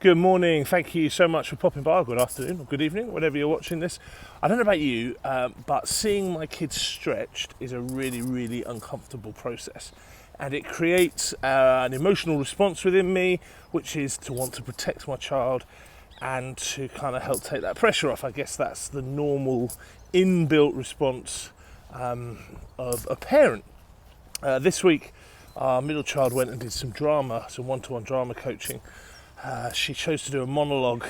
Good morning, thank you so much for popping by. Good afternoon or good evening, whenever you're watching this. I don't know about you, but seeing my kids stretched is a really uncomfortable process. And it creates an emotional response within me, which is to want to protect my child and to kind of help take that pressure off. I guess that's the normal inbuilt response of a parent. This week, our middle child went and did some one-to-one drama coaching. She chose to do a monologue.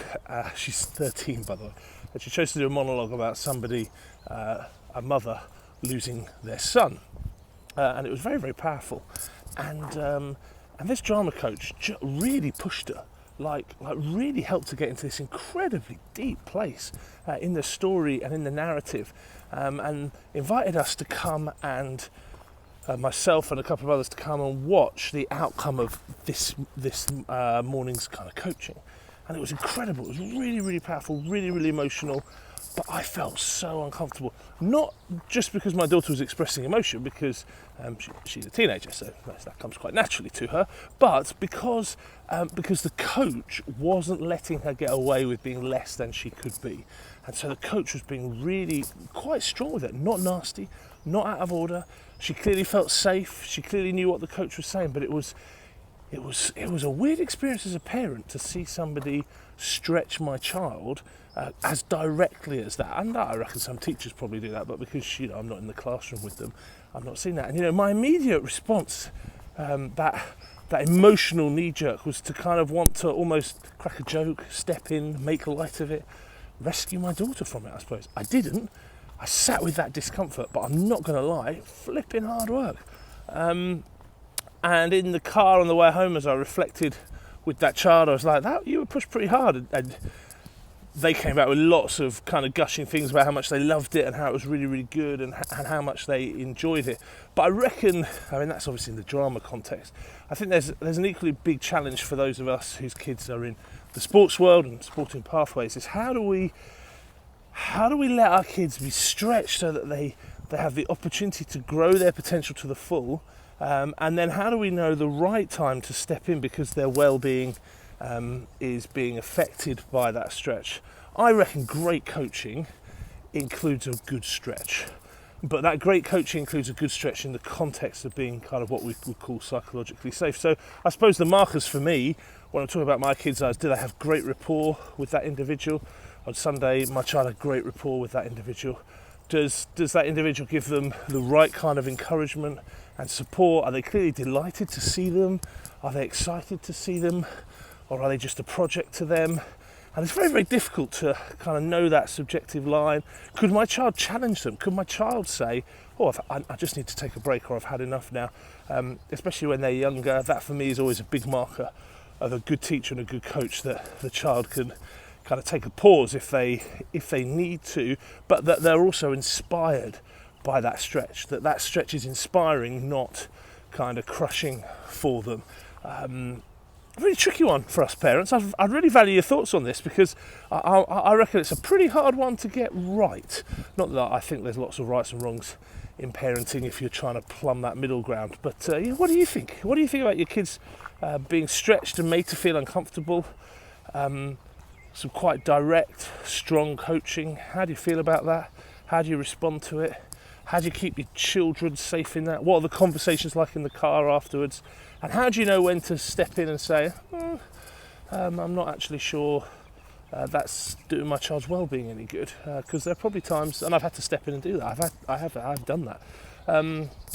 She's 13, by the way. And she chose to do a monologue about somebody, a mother, losing their son, and it was very powerful. And this drama coach really pushed her, like really helped her get into this incredibly deep place in the story and in the narrative, and invited us to come and. Myself and a couple of others to come and watch the outcome of this morning's kind of coaching, and it was incredible. It was really powerful, really emotional, but I felt so uncomfortable. Not just because my daughter was expressing emotion, because she's a teenager, so that comes quite naturally to her, but because the coach wasn't letting her get away with being less than she could be, and so the coach was being really quite strong with it, not nasty, not out of order. She clearly felt safe. She clearly knew what the coach was saying, but it was a weird experience as a parent to see somebody stretch my child as directly as that. And I reckon some teachers probably do that, but because I'm not in the classroom with them, I've not seen that. And my immediate response, that emotional knee jerk, was to kind of want to almost crack a joke, step in, make light of it, rescue my daughter from it. I suppose I didn't. I sat with that discomfort, but I'm not going to lie, flipping hard work. And in the car on the way home, as I reflected with that child, I was like, you were pushed pretty hard. And they came back with lots of kind of gushing things about how much they loved it and how it was really good and how much they enjoyed it. But I reckon, that's obviously in the drama context. I think there's an equally big challenge for those of us whose kids are in the sports world and sporting pathways, is how do we let our kids be stretched so that they have the opportunity to grow their potential to the full, and then how do we know the right time to step in because their well-being is being affected by that stretch? I reckon great coaching includes a good stretch, but that great coaching includes a good stretch in the context of being kind of what we would call psychologically safe. So I suppose the markers for me when I'm talking about my kids are, did I have great rapport with that individual? On Sunday, my child had great rapport with that individual. Does that individual give them the right kind of encouragement and support? Are they clearly delighted to see them? Are they excited to see them? Or are they just a project to them? And it's very difficult to kind of know that subjective line. Could my child challenge them? Could my child say, I just need to take a break, or I've had enough now? Especially when they're younger, that for me is always a big marker of a good teacher and a good coach, that the child can kind of take a pause if they need to, but that they're also inspired by that stretch, that stretch is inspiring, not kind of crushing for them. A really tricky one for us parents. I'd really value your thoughts on this, because I reckon it's a pretty hard one to get right. Not that I think there's lots of rights and wrongs in parenting if you're trying to plumb that middle ground, but what do you think? What do you think about your kids being stretched and made to feel uncomfortable? Some quite direct, strong coaching. How do you feel about that? How do you respond to it? How do you keep your children safe in that? What are the conversations like in the car afterwards? And how do you know when to step in and say, I'm not actually sure that's doing my child's well-being any good? Because there are probably times, and I've had to step in and do that. I've done that.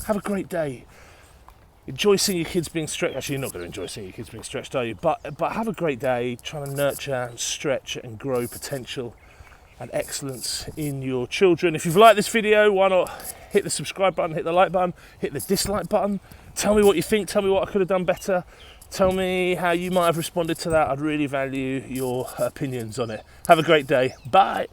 Have a great day. Enjoy seeing your kids being stretched. Actually, you're not going to enjoy seeing your kids being stretched, are you? But have a great day trying to nurture and stretch and grow potential and excellence in your children. If you've liked this video, why not hit the subscribe button, hit the like button, hit the dislike button. Tell me what you think. Tell me what I could have done better. Tell me how you might have responded to that. I'd really value your opinions on it. Have a great day. Bye.